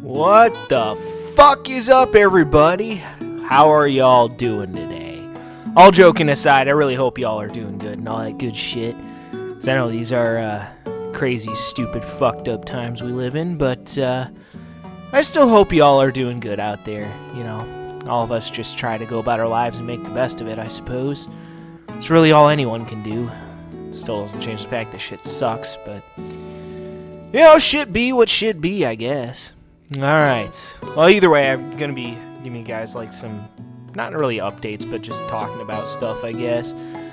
What the fuck is up, everybody? How are y'all doing today? All joking aside, I really hope y'all are doing good and all that good shit. 'Cause I know these are crazy, stupid, fucked up times we live in, but I still hope y'all are doing good out there. You know, all of us just try to go about our lives and make the best of it, I suppose. It's really all anyone can do. Still doesn't change the fact that shit sucks, but you know, shit be what shit be, I guess. Alright. Well, either way, I'm gonna be giving you guys like some, not really updates, but just talking about stuff, I guess.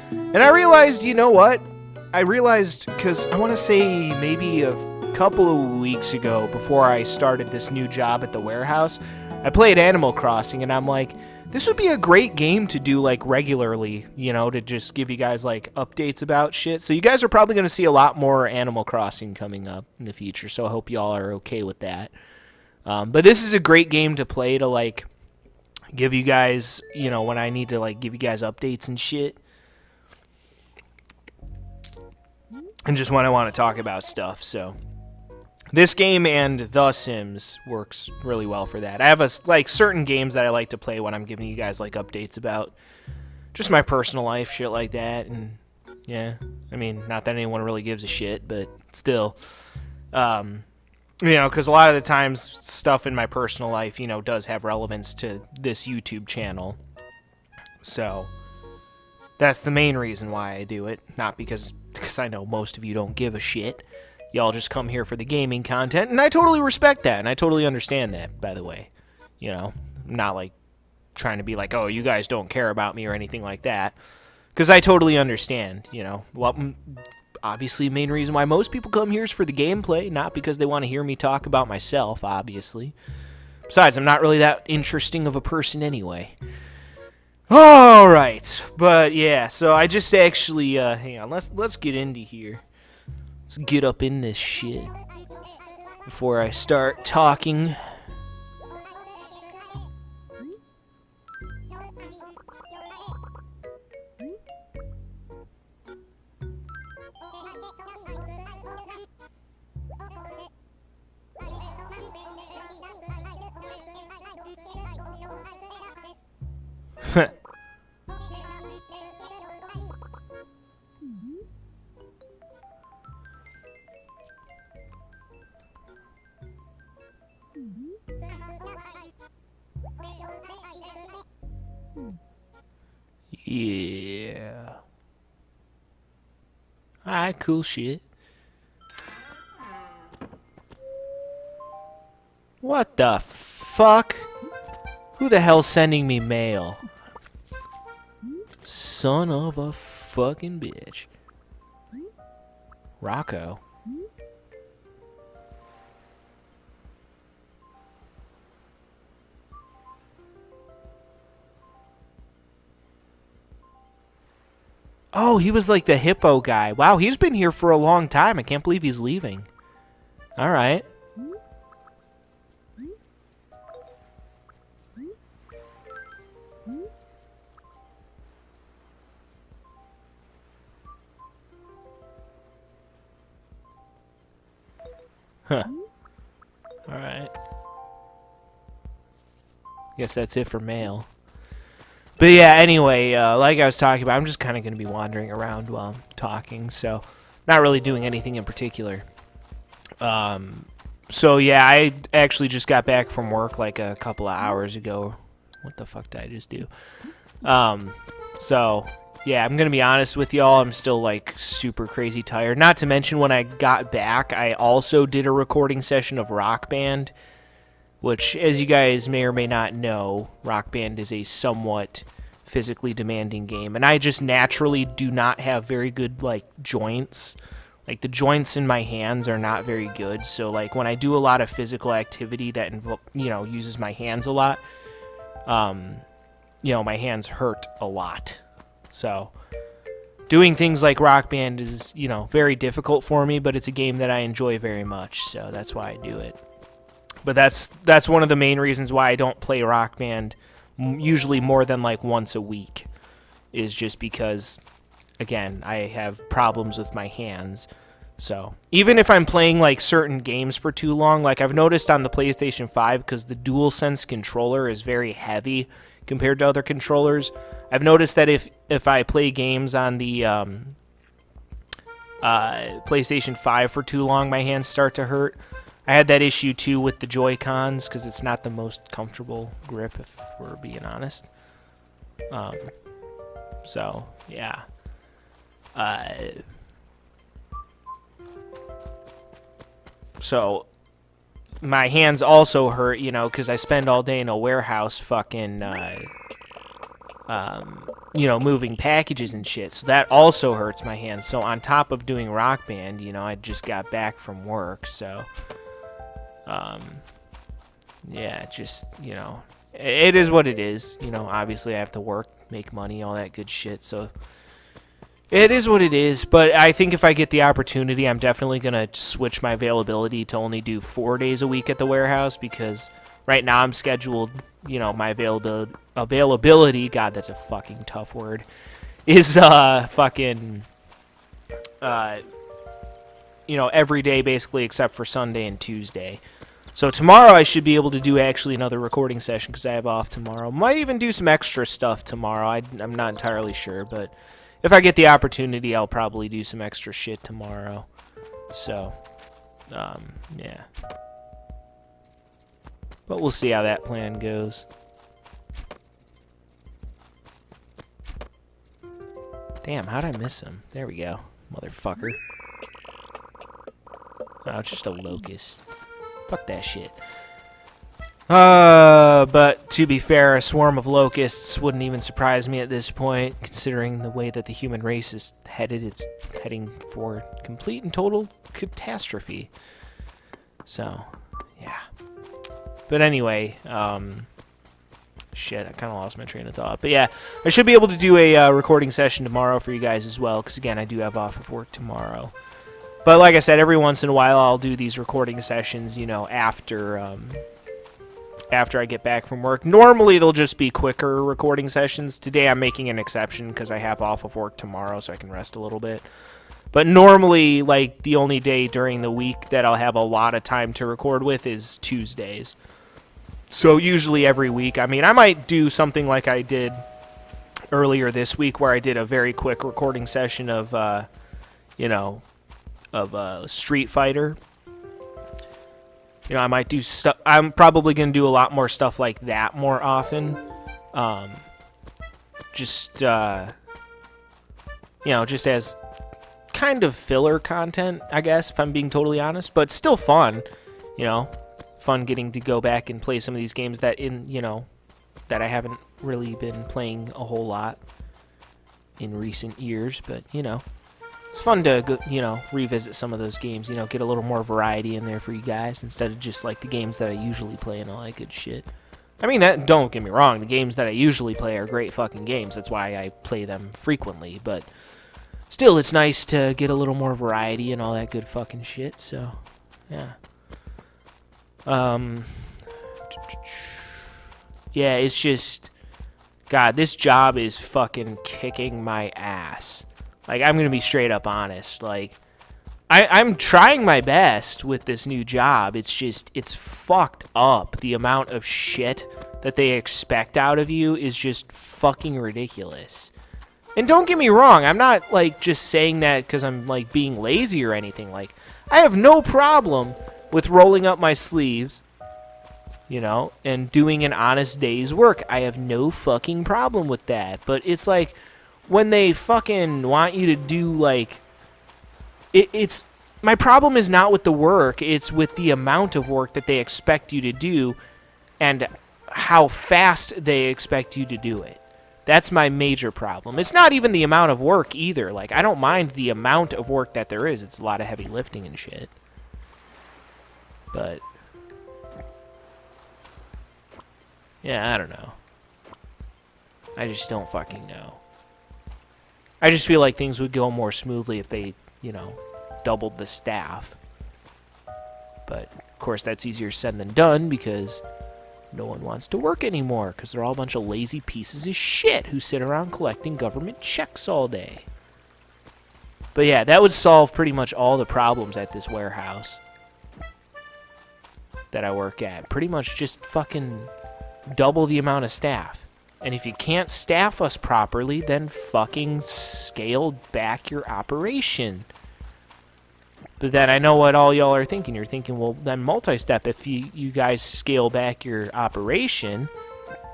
And I realized, you know what? I realized, because I want to say maybe a couple of weeks ago, before I started this new job at the warehouse, I played Animal Crossing, and I'm like, this would be a great game to do, like, regularly, you know, to just give you guys, like, updates about shit. So you guys are probably going to see a lot more Animal Crossing coming up in the future, so I hope y'all are okay with that. But this is a great game to play to, like, give you guys, you know, when I need to, like, give you guys updates and shit. And just when I want to talk about stuff, so this game and The Sims works really well for that. I have like certain games that I like to play when I'm giving you guys like updates about just my personal life, shit like that. And yeah, I mean, not that anyone really gives a shit, but still, you know, because a lot of the times stuff in my personal life, you know, does have relevance to this YouTube channel. So that's the main reason why I do it, not because I know most of you don't give a shit. Y'all just come here for the gaming content, and I totally respect that, and I totally understand that, by the way. You know, I'm not, like, trying to be like, oh, you guys don't care about me or anything like that, because I totally understand, you know. Well, obviously, the main reason why most people come here is for the gameplay, not because they want to hear me talk about myself, obviously. Besides, I'm not really that interesting of a person anyway. Alright, but yeah, so I just actually, hang on, let's get into here. Let's get up in this shit before I start talking. Yeah. Alright, cool shit. What the fuck? Who the hell's sending me mail? Son of a fucking bitch. Rocco. Oh, he was like the hippo guy. Wow, he's been here for a long time. I can't believe he's leaving. Alright. Huh. Alright. Guess that's it for mail. But yeah, anyway, like I was talking about, I'm just kind of going to be wandering around while I'm talking, so not really doing anything in particular. So yeah, I actually just got back from work like a couple of hours ago. What the fuck did I just do? So yeah, I'm going to be honest with y'all, I'm still like super crazy tired. Not to mention when I got back, I also did a recording session of Rock Band, which, as you guys may or may not know, Rock Band is a somewhat physically demanding game, and I just naturally do not have very good, like, joints. Like, the joints in my hands are not very good, so, like, when I do a lot of physical activity that, you know, uses my hands a lot, you know, my hands hurt a lot. So, doing things like Rock Band is, you know, very difficult for me, but it's a game that I enjoy very much, so that's why I do it. But that's one of the main reasons why I don't play Rock Band usually more than like once a week, is just because, again, I have problems with my hands. So, even if I'm playing, like, certain games for too long, like, I've noticed on the PlayStation 5, because the DualSense controller is very heavy compared to other controllers, I've noticed that if I play games on the PlayStation 5 for too long, my hands start to hurt. I had that issue, too, with the Joy-Cons, because it's not the most comfortable grip, if we're being honest. So, yeah. So, my hands also hurt, you know, because I spend all day in a warehouse fucking, you know, moving packages and shit. So that also hurts my hands. So on top of doing Rock Band, you know, I just got back from work, so, yeah, just, you know, it is what it is. You know, obviously I have to work, make money, all that good shit, so it is what it is. But I think if I get the opportunity, I'm definitely going to switch my availability to only do 4 days a week at the warehouse, because right now I'm scheduled, you know, my availability, God, that's a fucking tough word, is fucking, you know, every day basically except for Sunday and Tuesday. So tomorrow I should be able to do actually another recording session because I have off tomorrow. Might even do some extra stuff tomorrow. I'm not entirely sure, but if I get the opportunity, I'll probably do some extra shit tomorrow. So, yeah. But we'll see how that plan goes. Damn, how'd I miss him? There we go, motherfucker. Oh, it's just a locust. Fuck that shit. But to be fair, a swarm of locusts wouldn't even surprise me at this point, considering the way that the human race is headed. It's heading for complete and total catastrophe. So, yeah. But anyway, shit, I kind of lost my train of thought. But yeah, I should be able to do a recording session tomorrow for you guys as well, because again, I do have off of work tomorrow. But like I said, every once in a while I'll do these recording sessions, you know, after I get back from work. Normally they'll just be quicker recording sessions. Today I'm making an exception because I have off of work tomorrow, so I can rest a little bit. But normally, like, the only day during the week that I'll have a lot of time to record with is Tuesdays. So usually every week, I mean, I might do something like I did earlier this week where I did a very quick recording session of, you know, of Street Fighter. You know, I might do stuff. I'm probably going to do a lot more stuff like that more often. Just, you know, just as kind of filler content, I guess, if I'm being totally honest. But still fun, you know. Fun getting to go back and play some of these games that, you know, that I haven't really been playing a whole lot in recent years. But, you know, it's fun to, go, you know, revisit some of those games, you know, get a little more variety in there for you guys instead of just, like, the games that I usually play and all that good shit. I mean, that, don't get me wrong, the games that I usually play are great fucking games. That's why I play them frequently, but still, it's nice to get a little more variety and all that good fucking shit, so, yeah. Yeah, it's just, God, this job is fucking kicking my ass. Like, I'm gonna be straight up honest. Like, I'm trying my best with this new job. It's just, it's fucked up. The amount of shit that they expect out of you is just fucking ridiculous. And don't get me wrong, I'm not, like, just saying that because I'm, like, being lazy or anything. Like, I have no problem with rolling up my sleeves, you know, and doing an honest day's work. I have no fucking problem with that. But it's like, when they fucking want you to do, like, it's, my problem is not with the work, it's with the amount of work that they expect you to do and how fast they expect you to do it. That's my major problem. It's not even the amount of work either. Like, I don't mind the amount of work that there is. It's a lot of heavy lifting and shit. But, yeah, I don't know. I just don't fucking know. I just feel like things would go more smoothly if they, you know, doubled the staff. But, of course, that's easier said than done because no one wants to work anymore because they're all a bunch of lazy pieces of shit who sit around collecting government checks all day. But yeah, that would solve pretty much all the problems at this warehouse that I work at. Pretty much just fucking double the amount of staff. And if you can't staff us properly, then fucking scale back your operation. But then I know what all y'all are thinking. You're thinking, well, then multi-step, if you guys scale back your operation,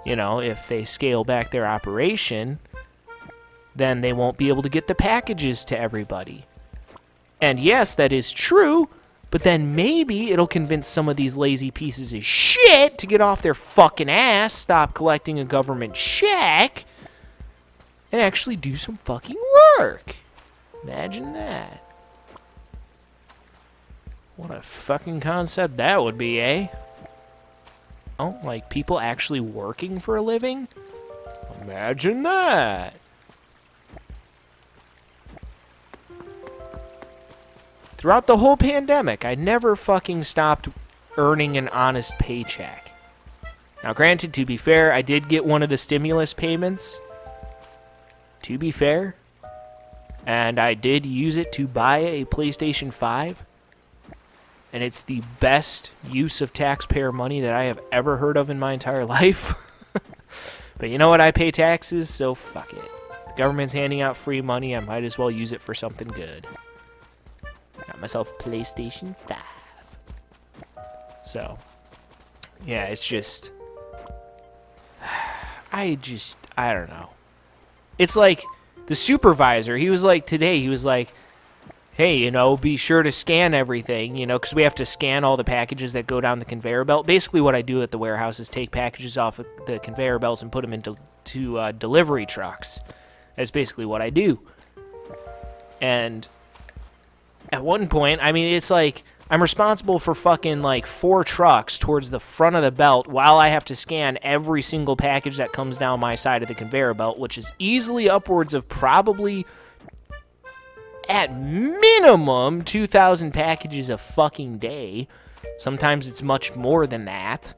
you know, if they scale back their operation, then they won't be able to get the packages to everybody. And yes, that is true, but then maybe it'll convince some of these lazy pieces of shit to get off their fucking ass, stop collecting a government check, and actually do some fucking work. Imagine that. What a fucking concept that would be, eh? Oh, like people actually working for a living? Imagine that. Throughout the whole pandemic, I never fucking stopped earning an honest paycheck. Now, granted, to be fair, I did get one of the stimulus payments. To be fair. And I did use it to buy a PlayStation 5. And it's the best use of taxpayer money that I have ever heard of in my entire life. But you know what? I pay taxes, so fuck it. The government's handing out free money. I might as well use it for something good. Got myself a PlayStation 5. So, yeah, it's just... I don't know. It's like the supervisor, he was like today, he was like, hey, you know, be sure to scan everything, you know, because we have to scan all the packages that go down the conveyor belt. Basically what I do at the warehouse is take packages off of the conveyor belts and put them into delivery trucks. That's basically what I do. And at one point, I mean, it's like I'm responsible for fucking like 4 trucks towards the front of the belt while I have to scan every single package that comes down my side of the conveyor belt, which is easily upwards of probably at minimum 2,000 packages a fucking day. Sometimes it's much more than that.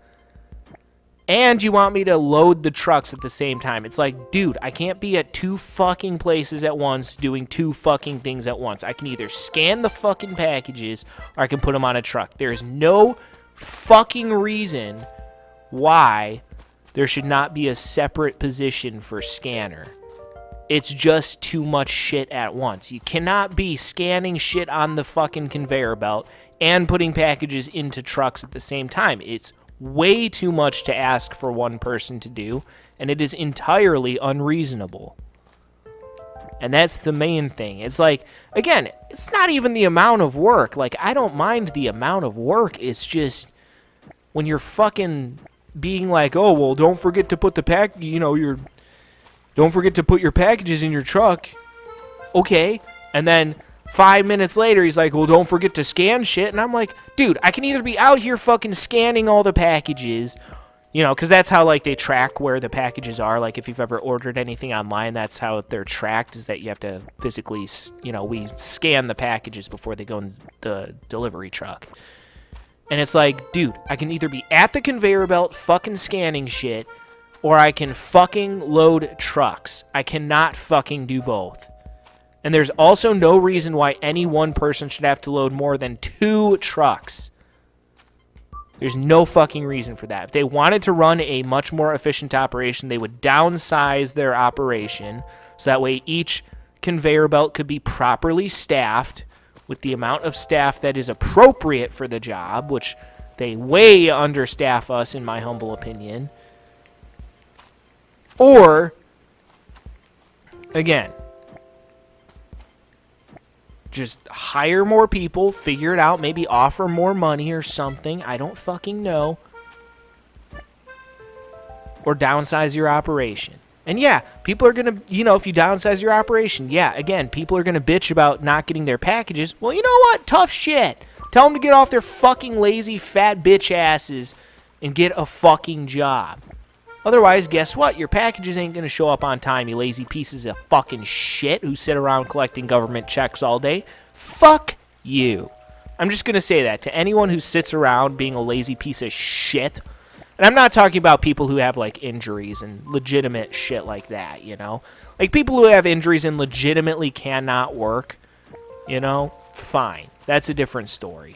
And you want me to load the trucks at the same time. It's like, dude, I can't be at 2 fucking places at once doing 2 fucking things at once. I can either scan the fucking packages or I can put them on a truck. There's no fucking reason why there should not be a separate position for scanner. It's just too much shit at once. You cannot be scanning shit on the fucking conveyor belt and putting packages into trucks at the same time. It's way too much to ask for one person to do, and it is entirely unreasonable. And that's the main thing. It's like, again, it's not even the amount of work. Like, I don't mind the amount of work. It's just when you're fucking being like, oh, well, don't forget to put the don't forget to put your packages in your truck. Okay. And then 5 minutes later, he's like, well, don't forget to scan shit. And I'm like, dude, I can either be out here fucking scanning all the packages, you know, because that's how, like, they track where the packages are. Like, if you've ever ordered anything online, that's how they're tracked, is that you have to physically, you know, we scan the packages before they go in the delivery truck. And it's like, dude, I can either be at the conveyor belt fucking scanning shit, or I can fucking load trucks. I cannot fucking do both. And there's also no reason why any one person should have to load more than 2 trucks. There's no fucking reason for that. If they wanted to run a much more efficient operation, they would downsize their operation so that way each conveyor belt could be properly staffed with the amount of staff that is appropriate for the job, which they way understaff us, in my humble opinion. Or, again, just hire more people, figure it out, maybe offer more money or something. I don't fucking know. Or downsize your operation. And yeah, people are going to, you know, if you downsize your operation, yeah, again, people are going to bitch about not getting their packages. Well, you know what? Tough shit. Tell them to get off their fucking lazy fat bitch asses and get a fucking job. Otherwise, guess what? Your packages ain't going to show up on time, you lazy pieces of fucking shit who sit around collecting government checks all day. Fuck you. I'm just going to say that to anyone who sits around being a lazy piece of shit. And I'm not talking about people who have, like, injuries and legitimate shit like that, you know? Like, people who have injuries and legitimately cannot work. you know, fine. That's a different story.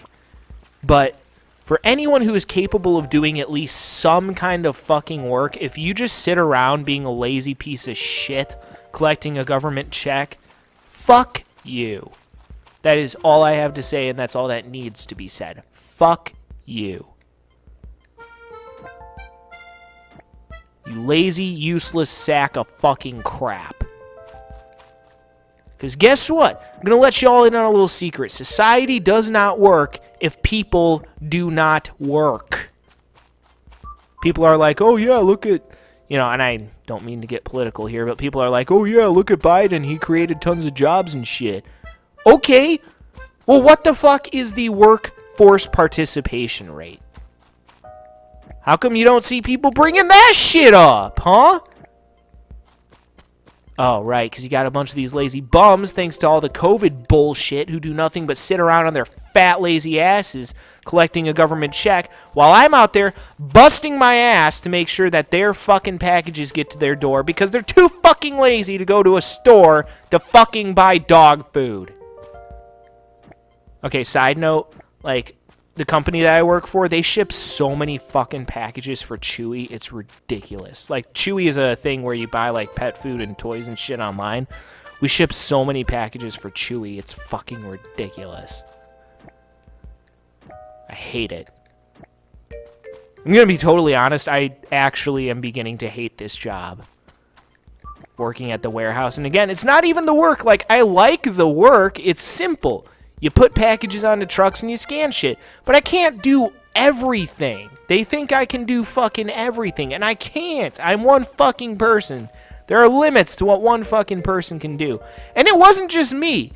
But for anyone who is capable of doing at least some kind of fucking work, if you just sit around being a lazy piece of shit, collecting a government check, fuck you. That is all I have to say, and that's all that needs to be said. Fuck you. You lazy, useless sack of fucking crap. Because guess what? I'm going to let you all in on a little secret. Society does not work if people do not work. People are like, oh yeah, look at, you know, and I don't mean to get political here, but people are like, oh yeah, look at Biden. He created tons of jobs and shit. Okay. Well, what the fuck is the workforce participation rate? How come you don't see people bringing that shit up, huh? Oh, right, because you got a bunch of these lazy bums, thanks to all the COVID bullshit, who do nothing but sit around on their fat, lazy asses collecting a government check, while I'm out there busting my ass to make sure that their fucking packages get to their door because they're too fucking lazy to go to a store to fucking buy dog food. Okay, side note, like, the company that I work for, they ship so many fucking packages for Chewy, it's ridiculous. Like, Chewy is a thing where you buy, like, pet food and toys and shit online. We ship so many packages for Chewy, it's fucking ridiculous. I hate it. I'm gonna be totally honest, I actually am beginning to hate this job. Working at the warehouse. And again, it's not even the work. Like, I like the work, it's simple. You put packages onto trucks and you scan shit. But I can't do everything. They think I can do fucking everything, and I can't. I'm one fucking person. There are limits to what one fucking person can do. And it wasn't just me.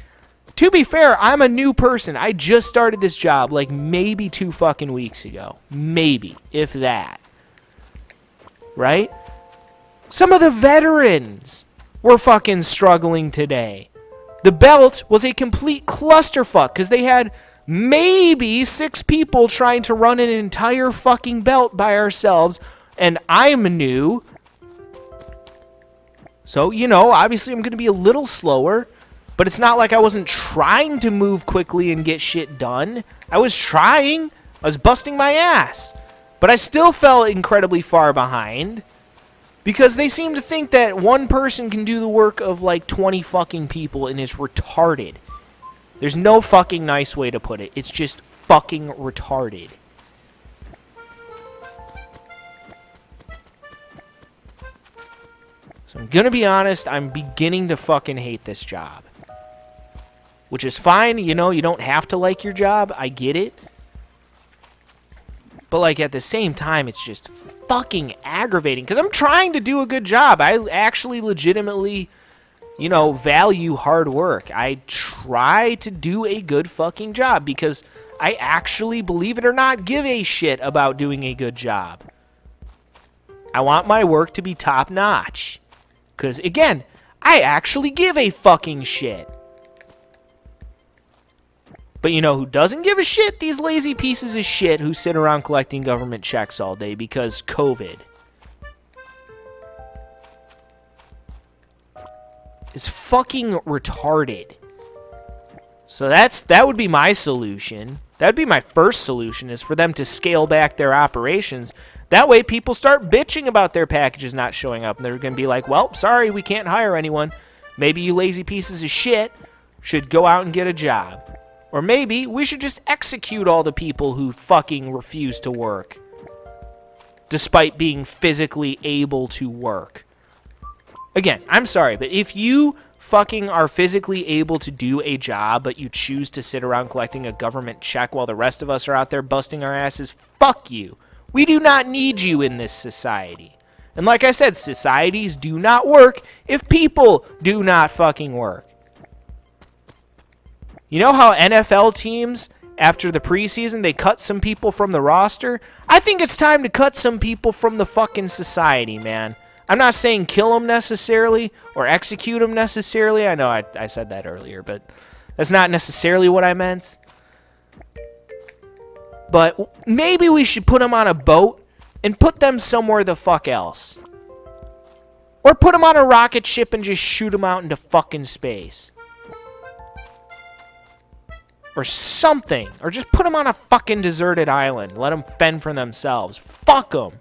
To be fair, I'm a new person. I just started this job like maybe 2 fucking weeks ago. Maybe, if that. Right? Some of the veterans were fucking struggling today. The belt was a complete clusterfuck because they had maybe 6 people trying to run an entire fucking belt by ourselves, and I'm new. So, you know, obviously I'm going to be a little slower, but it's not like I wasn't trying to move quickly and get shit done. I was trying. I was busting my ass. But I still fell incredibly far behind. Because they seem to think that one person can do the work of like 20 fucking people and is retarded. There's no fucking nice way to put it. It's just fucking retarded. So I'm gonna be honest, I'm beginning to fucking hate this job. Which is fine, you know, you don't have to like your job. I get it. But, like, at the same time, it's just fucking aggravating. Because I'm trying to do a good job. I actually legitimately, you know, value hard work. I try to do a good fucking job. Because I actually, believe it or not, give a shit about doing a good job. I want my work to be top notch. Because, again, I actually give a fucking shit. But you know who doesn't give a shit? These lazy pieces of shit who sit around collecting government checks all day because COVID. Is fucking retarded. So that would be my solution. That would be my first solution, is for them to scale back their operations. That way people start bitching about their packages not showing up. And they're going to be like, well, sorry, we can't hire anyone. Maybe you lazy pieces of shit should go out and get a job. Or maybe we should just execute all the people who fucking refuse to work. Despite being physically able to work. Again, I'm sorry, but if you fucking are physically able to do a job, but you choose to sit around collecting a government check while the rest of us are out there busting our asses, fuck you. We do not need you in this society. And like I said, societies do not work if people do not fucking work. You know how NFL teams, after the preseason, they cut some people from the roster? I think it's time to cut some people from the fucking society, man. I'm not saying kill them necessarily or execute them necessarily. I know I said that earlier, but that's not necessarily what I meant. But maybe we should put them on a boat and put them somewhere the fuck else. Or put them on a rocket ship and just shoot them out into fucking space. or something. Or just put them on a fucking deserted island. Let them fend for themselves. Fuck them.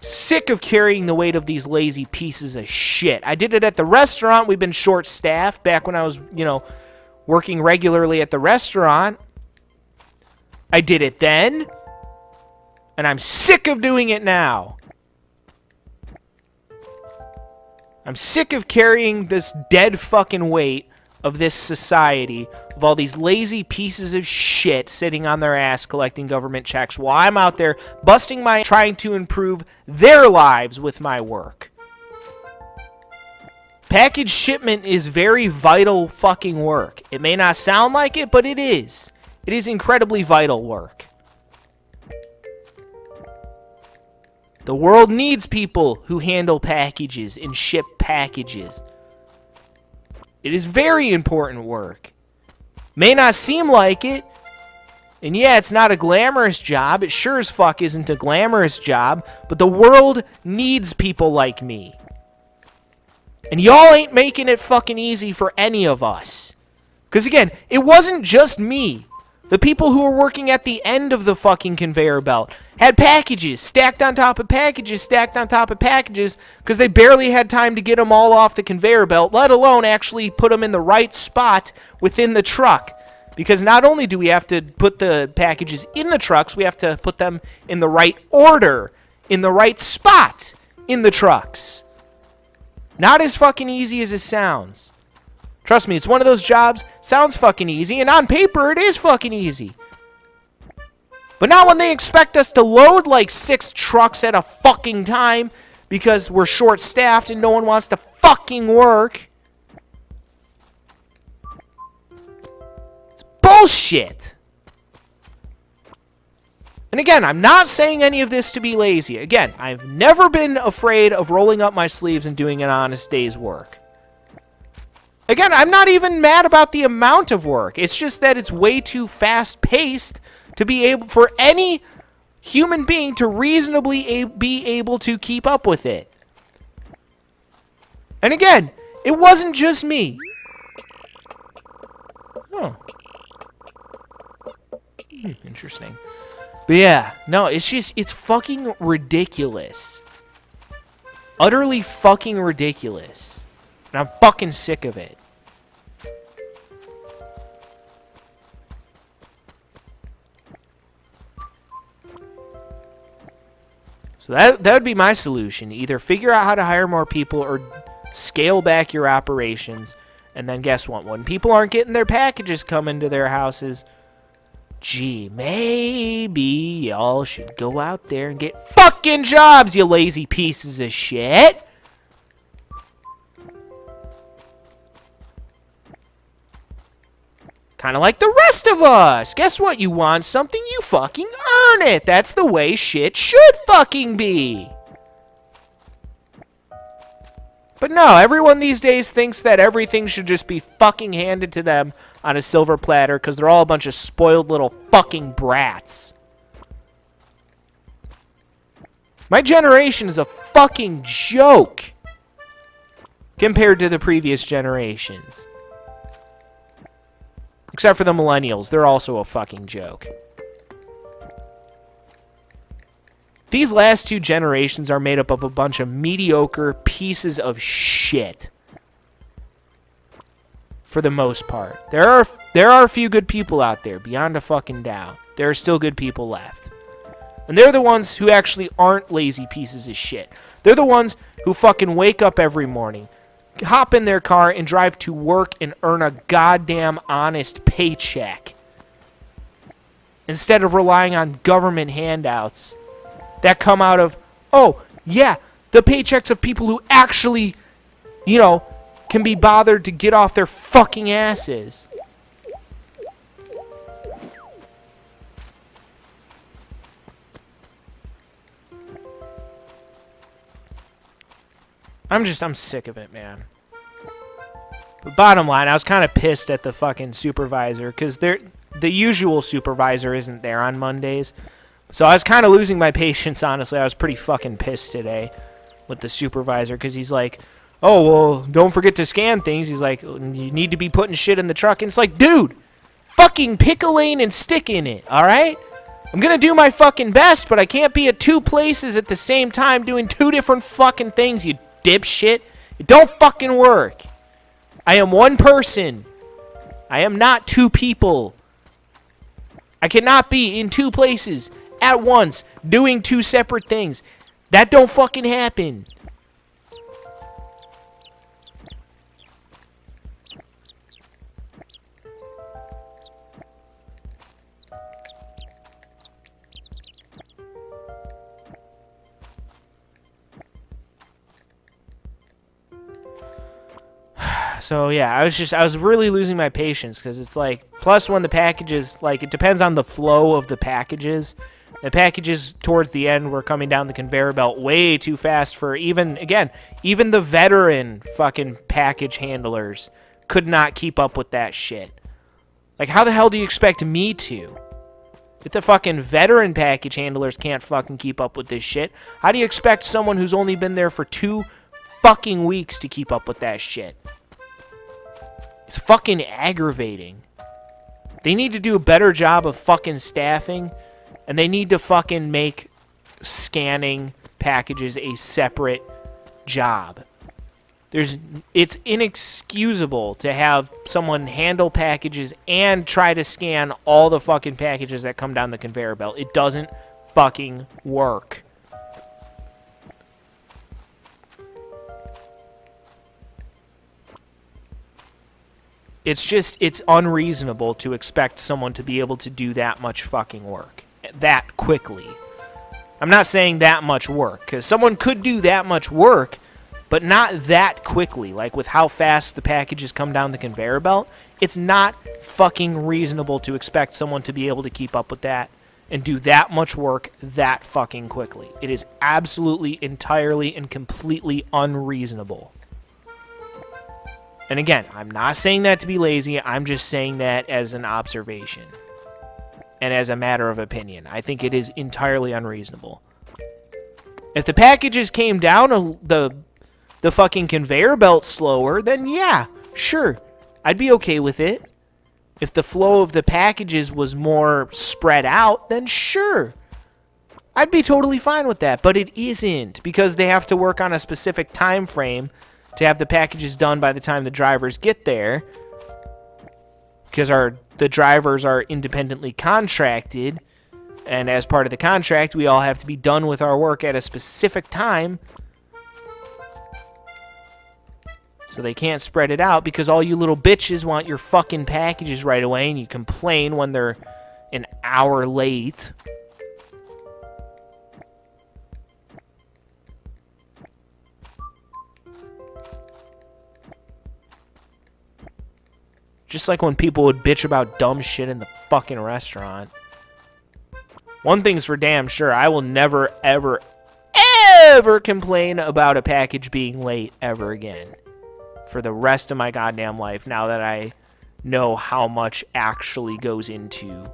Sick of carrying the weight of these lazy pieces of shit. I did it at the restaurant. We've been short-staffed back when I was, you know, working regularly at the restaurant. I did it then. And I'm sick of doing it now. I'm sick of carrying this dead fucking weight of this society, of all these lazy pieces of shit sitting on their ass collecting government checks while I'm out there busting my trying to improve their lives with my work. Package shipment is very vital fucking work. It may not sound like it, but it is. It is incredibly vital work. The world needs people who handle packages and ship packages. It is very important work. May not seem like it. And yeah, it's not a glamorous job. It sure as fuck isn't a glamorous job. But the world needs people like me. And y'all ain't making it fucking easy for any of us. Because again, it wasn't just me. The people who were working at the end of the fucking conveyor belt had packages stacked on top of packages, stacked on top of packages, because they barely had time to get them all off the conveyor belt, let alone actually put them in the right spot within the truck. Because not only do we have to put the packages in the trucks, we have to put them in the right order, in the right spot in the trucks. Not as fucking easy as it sounds. Trust me, it's one of those jobs, sounds fucking easy, and on paper it is fucking easy. But not when they expect us to load like 6 trucks at a fucking time because we're short-staffed and no one wants to fucking work. It's bullshit. And again, I'm not saying any of this to be lazy. Again, I've never been afraid of rolling up my sleeves and doing an honest day's work. Again, I'm not even mad about the amount of work. It's just that it's way too fast-paced to be able for any human being to reasonably be able to keep up with it. And again, it wasn't just me. Oh. Interesting. But yeah, no, it's fucking ridiculous. Utterly fucking ridiculous. And I'm fucking sick of it. So that would be my solution. Either figure out how to hire more people or scale back your operations. And then guess what? When people aren't getting their packages coming to their houses, gee, maybe y'all should go out there and get fucking jobs, you lazy pieces of shit. Kind of like the rest of us. Guess what? You want something, you fucking earn it. That's the way shit should fucking be. But no, everyone these days thinks that everything should just be fucking handed to them on a silver platter because they're all a bunch of spoiled little fucking brats. My generation is a fucking joke compared to the previous generations. Except for the millennials. They're also a fucking joke. These last 2 generations are made up of a bunch of mediocre pieces of shit. For the most part. There are a few good people out there, beyond a fucking doubt. There are still good people left. And they're the ones who actually aren't lazy pieces of shit. They're the ones who fucking wake up every morning, hop in their car and drive to work and earn a goddamn honest paycheck. Instead of relying on government handouts that come out of, oh, yeah, the paychecks of people who actually, you know, can be bothered to get off their fucking asses. I'm sick of it, man. But bottom line, I was kind of pissed at the fucking supervisor because the usual supervisor isn't there on Mondays. So I was kind of losing my patience, honestly. I was pretty fucking pissed today with the supervisor because he's like, oh, well, don't forget to scan things. He's like, you need to be putting shit in the truck. And it's like, dude, fucking pick a lane and stick in it, all right? I'm going to do my fucking best, but I can't be at 2 places at the same time doing 2 different fucking things, you dipshit. It don't fucking work. I am 1 person. I am not 2 people. I cannot be in 2 places at once doing 2 separate things. That don't fucking happen. So yeah, I was really losing my patience because it's like, plus when the packages, like, it depends on the flow of the packages. The packages towards the end were coming down the conveyor belt way too fast for even the veteran fucking package handlers could not keep up with that shit. Like, how the hell do you expect me to? If the fucking veteran package handlers can't fucking keep up with this shit, how do you expect someone who's only been there for 2 fucking weeks to keep up with that shit? It's fucking aggravating. They need to do a better job of fucking staffing, and they need to fucking make scanning packages a separate job. It's inexcusable to have someone handle packages and try to scan all the fucking packages that come down the conveyor belt. It doesn't fucking work. It's unreasonable to expect someone to be able to do that much fucking work that quickly. I'm not saying that much work, because someone could do that much work, but not that quickly. Like, with how fast the packages come down the conveyor belt, it's not fucking reasonable to expect someone to be able to keep up with that and do that much work that fucking quickly. It is absolutely, entirely, and completely unreasonable. And again, I'm not saying that to be lazy. I'm just saying that as an observation and as a matter of opinion. I think it is entirely unreasonable. If the packages came down the fucking conveyor belt slower, then yeah, sure, I'd be okay with it. If the flow of the packages was more spread out, then sure, I'd be totally fine with that. But it isn't, because they have to work on a specific time frame to have the packages done by the time the drivers get there, because the drivers are independently contracted, and as part of the contract, we all have to be done with our work at a specific time, so they can't spread it out, because all you little bitches want your fucking packages right away, and you complain when they're an hour late. Just like when people would bitch about dumb shit in the fucking restaurant. One thing's for damn sure. I will never, ever, ever complain about a package being late ever again. For the rest of my goddamn life, now that I know how much actually goes into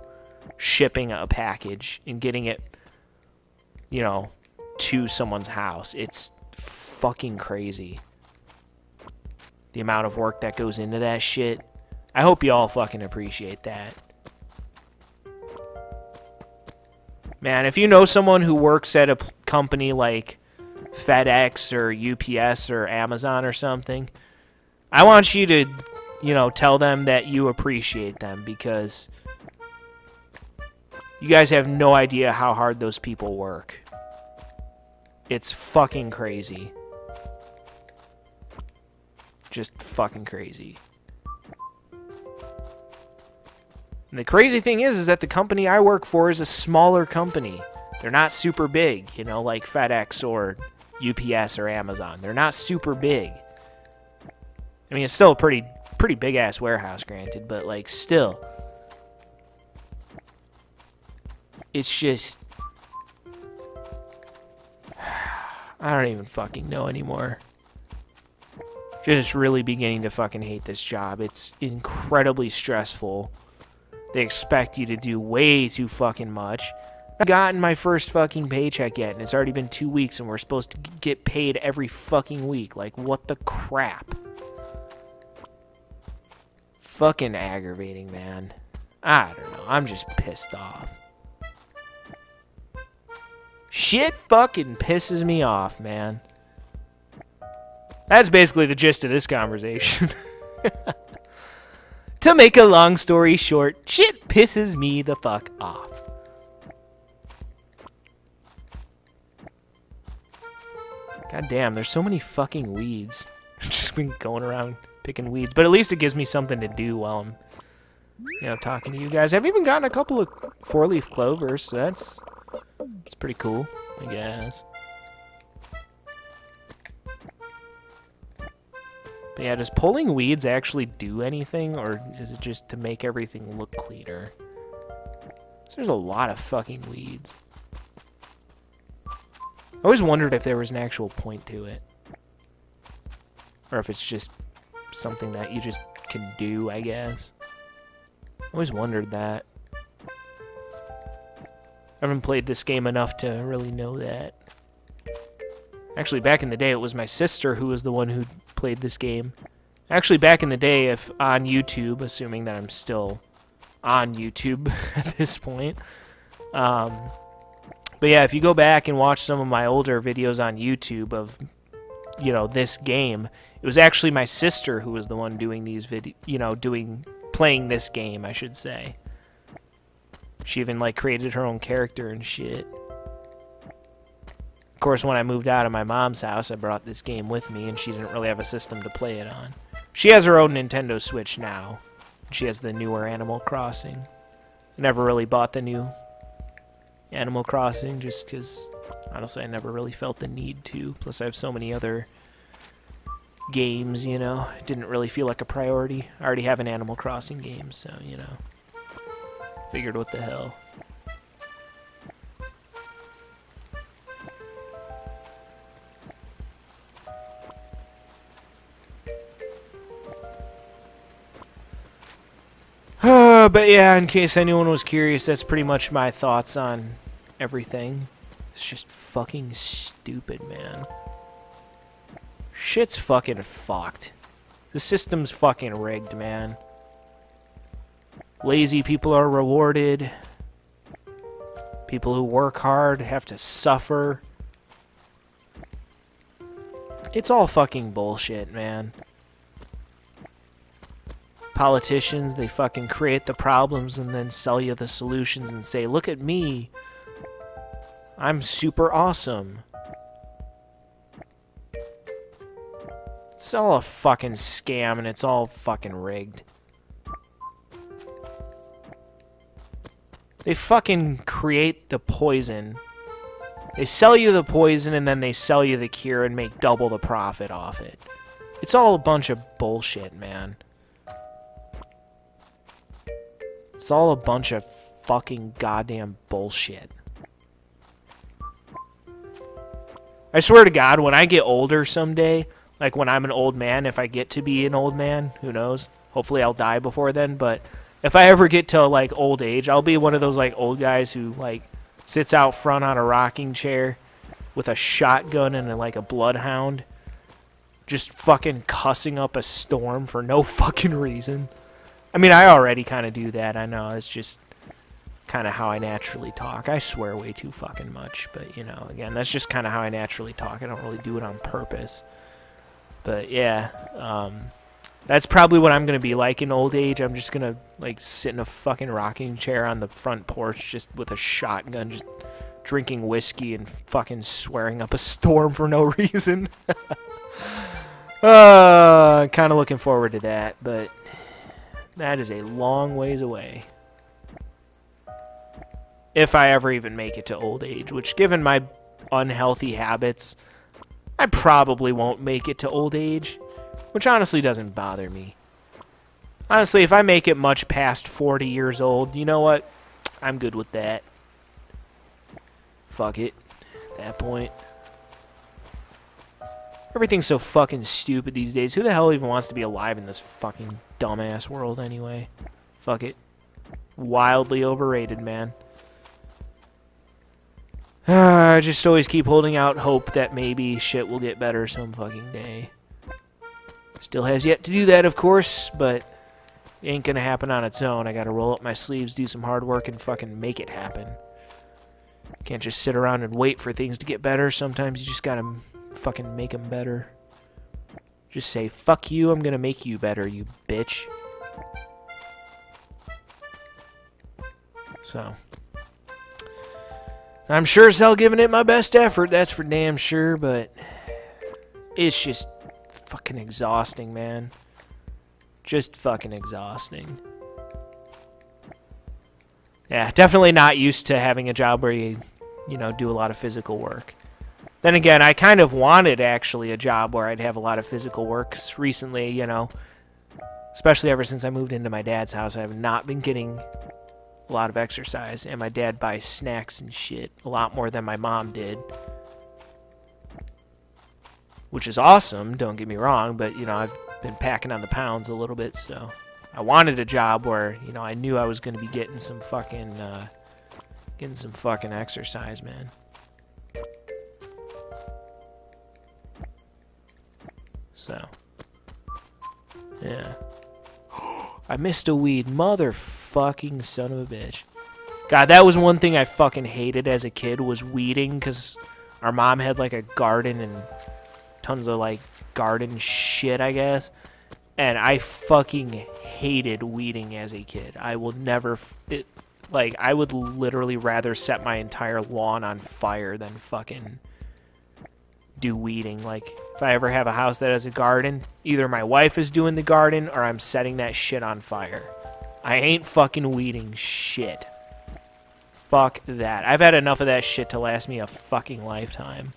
shipping a package and getting it, you know, to someone's house. It's fucking crazy. The amount of work that goes into that shit. I hope you all fucking appreciate that. Man, if you know someone who works at a company like FedEx or UPS or Amazon or something, I want you to, you know, tell them that you appreciate them, because you guys have no idea how hard those people work. It's fucking crazy. Just fucking crazy. And the crazy thing is that the company I work for is a smaller company. They're not super big, you know, like FedEx or UPS or Amazon. They're not super big. I mean, it's still a pretty big-ass warehouse, granted, but, like, still. It's just... I don't even fucking know anymore. Just really beginning to fucking hate this job. It's incredibly stressful. They expect you to do way too fucking much. I've gotten my first fucking paycheck yet, and it's already been 2 weeks, and we're supposed to get paid every fucking week. Like, what the crap? Fucking aggravating, man. I don't know. I'm just pissed off. Shit fucking pisses me off, man. That's basically the gist of this conversation. To make a long story short, shit pisses me the fuck off. God damn, there's so many fucking weeds. I've just been going around picking weeds. But at least it gives me something to do while I'm, you know, talking to you guys. I've even gotten a couple of 4-leaf clovers, so that's pretty cool, I guess. But yeah, does pulling weeds actually do anything, or is it just to make everything look cleaner? So there's a lot of fucking weeds. I always wondered if there was an actual point to it. Or if it's just something that you just can do, I guess. I always wondered that. I haven't played this game enough to really know that. Actually, back in the day, it was my sister who was the one who played this game. Actually, back in the day, if on YouTube, assuming that I'm still on YouTube at this point. But yeah, if you go back and watch some of my older videos on YouTube of, you know, this game, it was actually my sister who was the one doing these playing this game, I should say. She even, like, created her own character and shit. Of course, when I moved out of my mom's house, I brought this game with me, and she didn't really have a system to play it on. She has her own Nintendo Switch now. She has the newer Animal Crossing. I never really bought the new Animal Crossing just because, honestly, I never really felt the need to. Plus, I have so many other games, you know. It didn't really feel like a priority. I already have an Animal Crossing game, so, you know. Figured what the hell. But yeah, in case anyone was curious, that's pretty much my thoughts on everything. It's just fucking stupid, man. Shit's fucking fucked. The system's fucking rigged, man. Lazy people are rewarded. People who work hard have to suffer. It's all fucking bullshit, man. Politicians, they fucking create the problems and then sell you the solutions and say, look at me. I'm super awesome. It's all a fucking scam and it's all fucking rigged. They fucking create the poison. They sell you the poison and then they sell you the cure and make double the profit off it. It's all a bunch of bullshit, man. It's all a bunch of fucking goddamn bullshit. I swear to God, when I get older someday, like when I'm an old man, if I get to be an old man, who knows? Hopefully I'll die before then, but if I ever get to, like, old age, I'll be one of those, like, old guys who, like, sits out front on a rocking chair with a shotgun and, like, a bloodhound, just fucking cussing up a storm for no fucking reason. I mean, I already kind of do that, I know, it's just kind of how I naturally talk. I swear way too fucking much, but, you know, again, that's just kind of how I naturally talk. I don't really do it on purpose. But, yeah, that's probably what I'm going to be like in old age. I'm just going to, like, sit in a fucking rocking chair on the front porch just with a shotgun, just drinking whiskey and fucking swearing up a storm for no reason. Kind of looking forward to that, but that is a long ways away. If I ever even make it to old age, which, given my unhealthy habits, I probably won't make it to old age, which honestly doesn't bother me. Honestly, if I make it much past 40 years old, you know what? I'm good with that. Fuck it. At that point. Everything's so fucking stupid these days. Who the hell even wants to be alive in this fucking dumbass world anyway? Fuck it. Wildly overrated, man. I just always keep holding out hope that maybe shit will get better some fucking day. Still has yet to do that, of course, but it ain't gonna happen on its own. I gotta roll up my sleeves, do some hard work, and fucking make it happen. Can't just sit around and wait for things to get better. Sometimes you just gotta fucking make them better. Just say, fuck you, I'm gonna make you better, you bitch. So, I'm sure as hell giving it my best effort, that's for damn sure, but it's just fucking exhausting, man. Just fucking exhausting. Yeah, definitely not used to having a job where you know, do a lot of physical work. Then again, I kind of wanted actually a job where I'd have a lot of physical work, 'cause recently, you know, especially ever since I moved into my dad's house, I have not been getting a lot of exercise, and my dad buys snacks and shit a lot more than my mom did. Which is awesome, don't get me wrong, but, you know, I've been packing on the pounds a little bit, so I wanted a job where, you know, I knew I was going to be getting some fucking exercise, man. So, yeah. I missed a weed. Motherfucking son of a bitch. God, that was one thing I fucking hated as a kid, was weeding, because our mom had, like, a garden and tons of, like, garden shit, I guess. And I fucking hated weeding as a kid. I will never... like, I would literally rather set my entire lawn on fire than fucking do weeding. Like, if I ever have a house that has a garden, either my wife is doing the garden or I'm setting that shit on fire. I ain't fucking weeding shit. Fuck that. I've had enough of that shit to last me a fucking lifetime.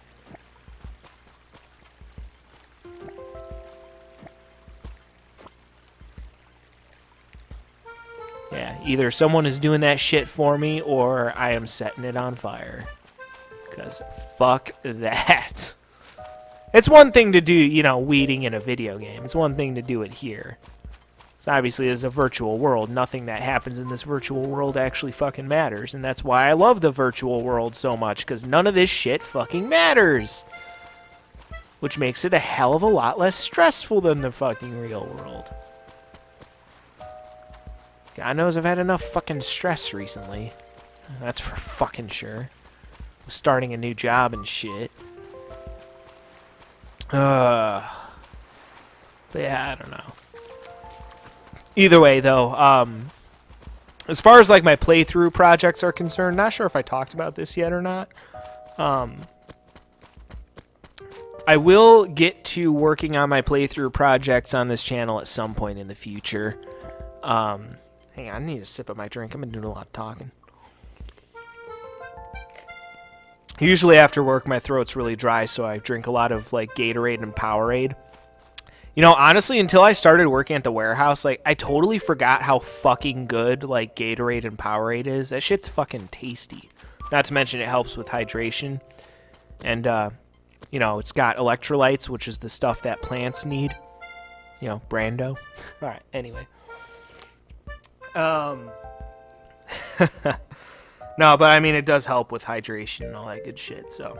Yeah, either someone is doing that shit for me or I am setting it on fire. Because fuck that. It's one thing to do, you know, weeding in a video game. It's one thing to do it here. So obviously, it's a virtual world. Nothing that happens in this virtual world actually fucking matters. And that's why I love the virtual world so much, because none of this shit fucking matters. Which makes it a hell of a lot less stressful than the fucking real world. God knows I've had enough fucking stress recently. That's for fucking sure. I'm starting a new job and shit. But yeah, I don't know. Either way, though, as far as like my playthrough projects are concerned, not sure if I talked about this yet or not. I will get to working on my playthrough projects on this channel at some point in the future. Hang on, I need a sip of my drink. I've been doing a lot of talking. Usually after work, my throat's really dry, so I drink a lot of like Gatorade and Powerade. You know, honestly, until I started working at the warehouse, like, I totally forgot how fucking good, like, Gatorade and Powerade is. That shit's fucking tasty. Not to mention it helps with hydration. And, you know, it's got electrolytes, which is the stuff that plants need. You know, Brando. Alright, anyway. No, but, I mean, it does help with hydration and all that good shit, so.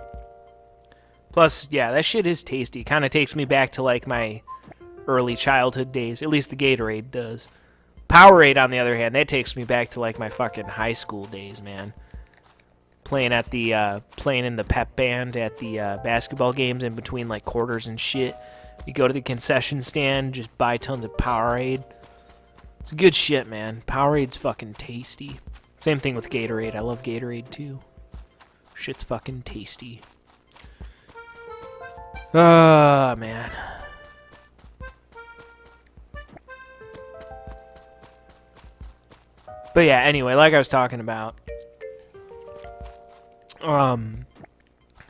Plus, yeah, that shit is tasty. Kind of takes me back to, like, my early childhood days. At least the Gatorade does. Powerade, on the other hand, that takes me back to, like, my fucking high school days, man. Playing at the, playing in the pep band at the, basketball games in between, like, quarters and shit. You go to the concession stand, just buy tons of Powerade. It's good shit, man. Powerade's fucking tasty. Same thing with Gatorade. I love Gatorade, too. Shit's fucking tasty. Ah, man. But yeah, anyway, like I was talking about,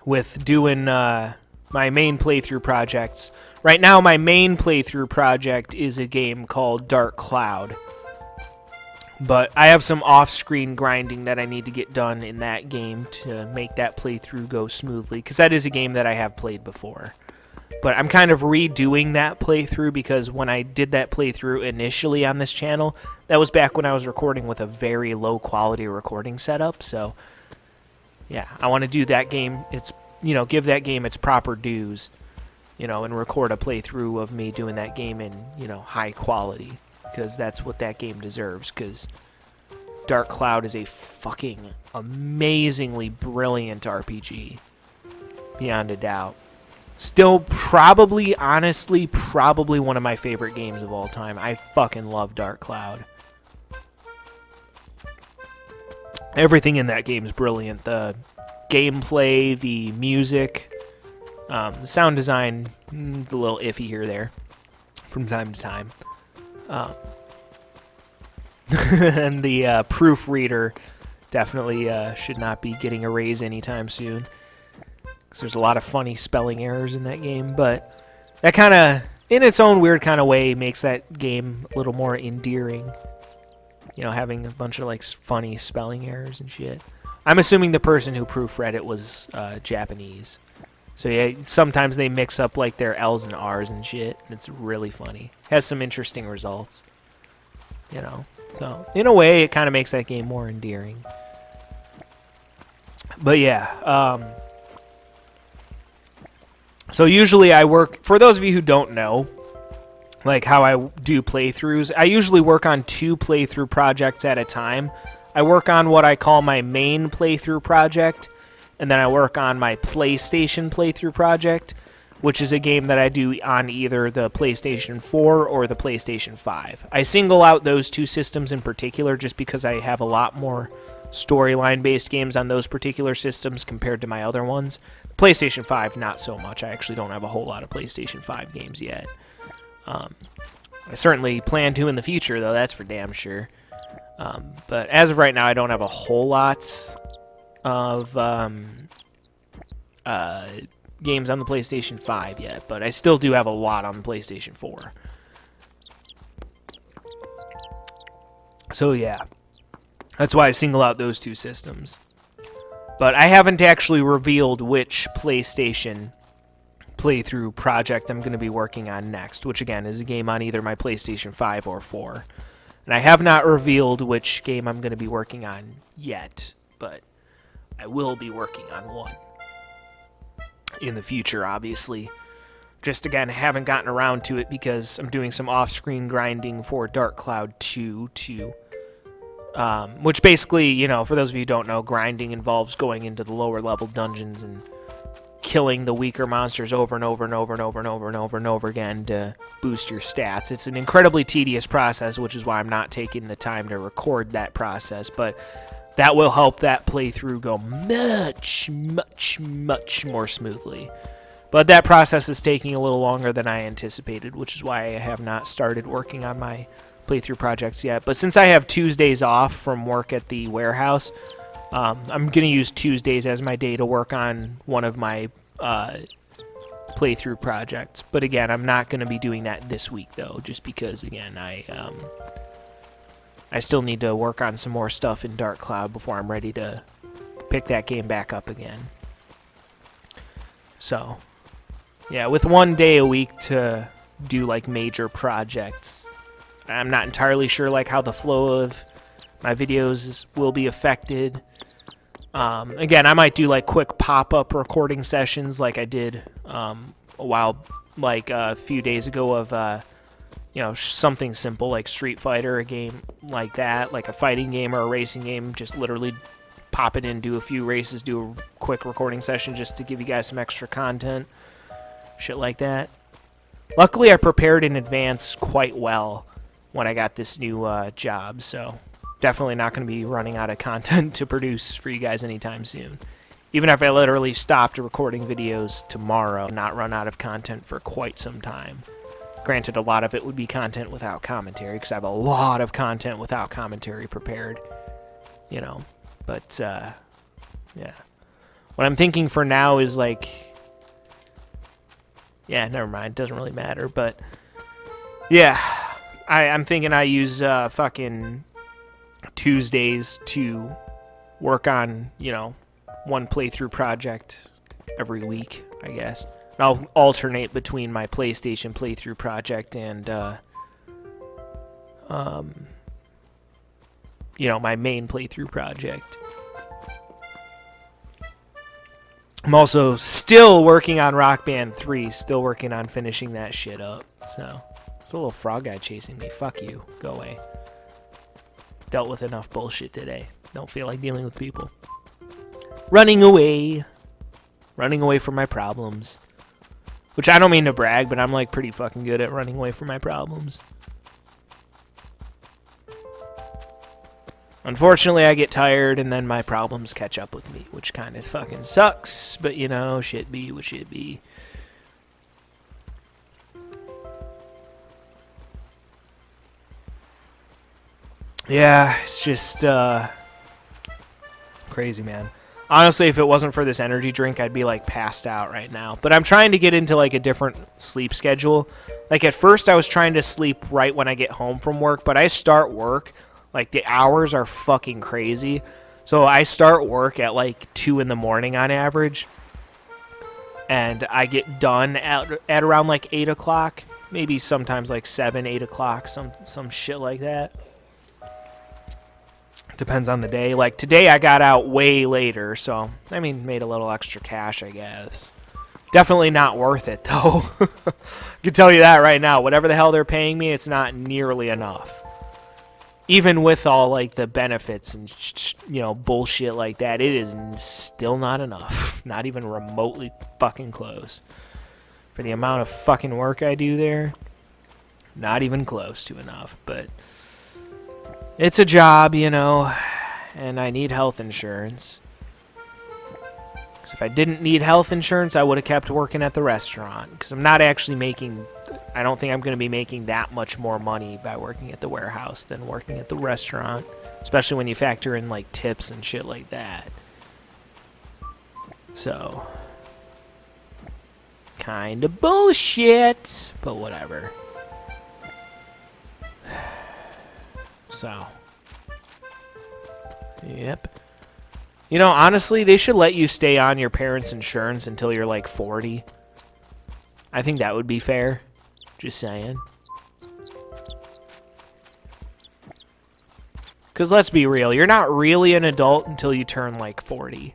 with doing, my main playthrough projects. Right now, my main playthrough project is a game called Dark Cloud. But I have some off-screen grinding that I need to get done in that game to make that playthrough go smoothly, because that is a game that I have played before. But I'm kind of redoing that playthrough because when I did that playthrough initially on this channel, that was back when I was recording with a very low-quality recording setup, so yeah, I want to do that game. It's, you know, give that game its proper dues, you know, and record a playthrough of me doing that game in, you know, high quality, because that's what that game deserves, because Dark Cloud is a fucking amazingly brilliant RPG, beyond a doubt. Still probably, honestly, probably one of my favorite games of all time. I fucking love Dark Cloud. Everything in that game is brilliant. The gameplay, the music, the sound design, a little iffy here or there from time to time. And the proofreader definitely should not be getting a raise anytime soon, because there's a lot of funny spelling errors in that game, but that kind of, in its own weird kind of way, makes that game a little more endearing. You know, having a bunch of, like, funny spelling errors and shit. I'm assuming the person who proofread it was Japanese. So, yeah, sometimes they mix up, like, their L's and R's and shit. And it's really funny. Has some interesting results. You know? So, in a way, it kind of makes that game more endearing. But, yeah. So, usually I work... For those of you who don't know, like how I do playthroughs, I usually work on 2 playthrough projects at a time. I work on what I call my main playthrough project, and then I work on my PlayStation playthrough project, which is a game that I do on either the PlayStation 4 or the PlayStation 5. I single out those 2 systems in particular just because I have a lot more storyline-based games on those particular systems compared to my other ones. PlayStation 5, not so much. I actually don't have a whole lot of PlayStation 5 games yet. I certainly plan to in the future, though, that's for damn sure. But as of right now, I don't have a whole lot of games on the PlayStation 5 yet, but I still do have a lot on the PlayStation 4. So, yeah. That's why I single out those 2 systems. But I haven't actually revealed which PlayStation playthrough project I'm going to be working on next, which again is a game on either my PlayStation 5 or 4. And I have not revealed which game I'm going to be working on yet, but I will be working on one in the future, obviously. Just again, haven't gotten around to it because I'm doing some off-screen grinding for Dark Cloud 2 to which basically, you know, for those of you who don't know, grinding involves going into the lower level dungeons and killing the weaker monsters over and over and over and over and over and over and over again to boost your stats. It's an incredibly tedious process, which is why I'm not taking the time to record that process, but that will help that playthrough go much more smoothly. But that process is taking a little longer than I anticipated, which is why I have not started working on my playthrough projects yet. But since I have Tuesdays off from work at the warehouse, I'm going to use Tuesdays as my day to work on one of my playthrough projects. But again, I'm not going to be doing that this week, though, just because, again, I still need to work on some more stuff in Dark Cloud before I'm ready to pick that game back up again. So, yeah, with 1 day a week to do, like, major projects, I'm not entirely sure, like, how the flow of my videos will be affected. Again, I might do like quick pop-up recording sessions like I did a few days ago of, you know, something simple like Street Fighter, a game like that, like a fighting game or a racing game, just literally pop it in, do a few races, do a quick recording session just to give you guys some extra content, shit like that. Luckily, I prepared in advance quite well when I got this new job, so definitely not going to be running out of content to produce for you guys anytime soon. Even if I literally stopped recording videos tomorrow, not run out of content for quite some time. Granted, a lot of it would be content without commentary, because I have a lot of content without commentary prepared, you know. But, yeah. What I'm thinking for now is, like... Yeah, never mind. Doesn't really matter, but... Yeah. I'm thinking I use, fucking... Tuesdays to work on, you know, one playthrough project every week, I guess. And I'll alternate between my PlayStation playthrough project and, you know, my main playthrough project. I'm also still working on Rock Band 3, still working on finishing that shit up. So, it's a little frog guy chasing me. Fuck you. Go away. Dealt with enough bullshit today. Don't feel like dealing with people. Running away. Running away from my problems. Which I don't mean to brag, but I'm like pretty fucking good at running away from my problems. Unfortunately, I get tired and then my problems catch up with me, which kind of fucking sucks. But you know, shit be what shit be. Yeah, it's just crazy, man. Honestly, if it wasn't for this energy drink, I'd be like passed out right now. But I'm trying to get into like a different sleep schedule. Like at first I was trying to sleep right when I get home from work, but I start work, like the hours are fucking crazy. So I start work at like 2 in the morning on average. And I get done at around like 8 o'clock. Maybe sometimes like 7, 8 o'clock, some shit like that. Depends on the day. Like today I got out way later, so I mean made a little extra cash, I guess. Definitely not worth it though. I can tell you that right now. Whatever the hell they're paying me, it's not nearly enough. Even with all like the benefits and you know bullshit like that, it is still not enough. Not even remotely fucking close. For the amount of fucking work I do there, not even close to enough, but it's a job, you know, and I need health insurance. Because if I didn't need health insurance, I would have kept working at the restaurant. Because I'm not actually making, I don't think I'm going to be making that much more money by working at the warehouse than working at the restaurant. Especially when you factor in, like, tips and shit like that. So, kind of bullshit, but whatever. So, yep. You know, honestly, they should let you stay on your parents' insurance until you're like 40. I think that would be fair. Just saying. Because let's be real, you're not really an adult until you turn like 40.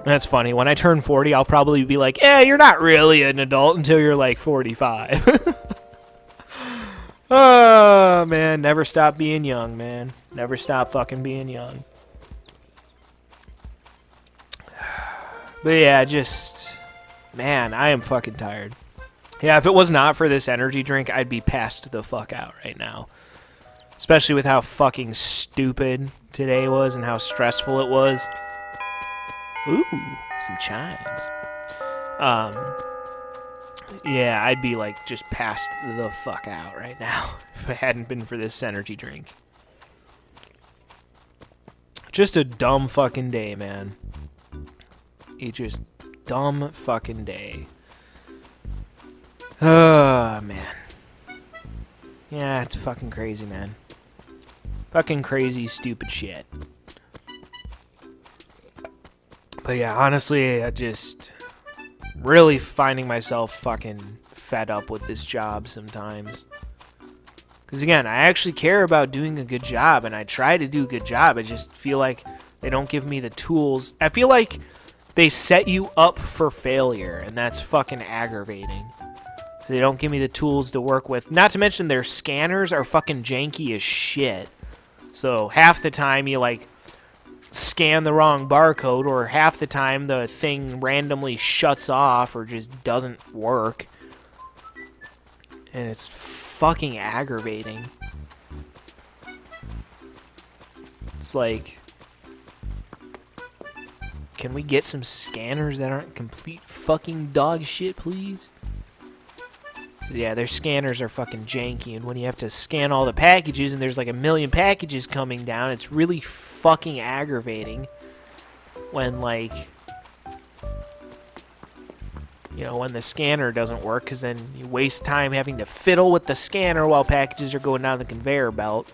That's funny. When I turn 40, I'll probably be like, you're not really an adult until you're like 45. Oh, man, never stop being young, man. Never stop fucking being young. But yeah, just, man, I am fucking tired. Yeah, if it was not for this energy drink, I'd be passed the fuck out right now. Especially with how fucking stupid today was and how stressful it was. Ooh, some chimes. Yeah, I'd be like just passed the fuck out right now if it hadn't been for this energy drink. Just a dumb fucking day, man. A just dumb fucking day. Oh, man. Yeah, it's fucking crazy, man. Fucking crazy, stupid shit. But yeah, honestly, I just really finding myself fucking fed up with this job sometimes. Because again, I actually care about doing a good job, and I try to do a good job. I just feel like they don't give me the tools. I feel like they set you up for failure, and that's fucking aggravating. They don't give me the tools to work with. Not to mention their scanners are fucking janky as shit. So half the time you like scan the wrong barcode, or half the time the thing randomly shuts off or just doesn't work. And it's fucking aggravating. It's like, can we get some scanners that aren't complete fucking dog shit, please? Yeah, their scanners are fucking janky, and when you have to scan all the packages and there's like a million packages coming down, it's really fucking aggravating when, like, you know, when the scanner doesn't work, because then you waste time having to fiddle with the scanner while packages are going down the conveyor belt.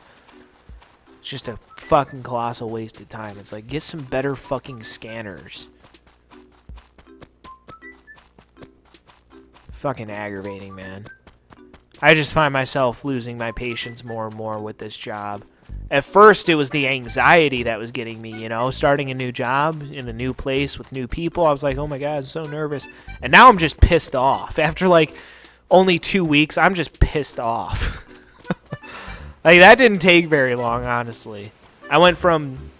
It's just a fucking colossal waste of time. It's like, get some better fucking scanners. Fucking aggravating, man. I just find myself losing my patience more and more with this job. At first, it was the anxiety that was getting me, you know, starting a new job in a new place with new people. I was like, oh my God, I'm so nervous. And now I'm just pissed off. After like only 2 weeks, I'm just pissed off. Like, that didn't take very long, honestly. I went from,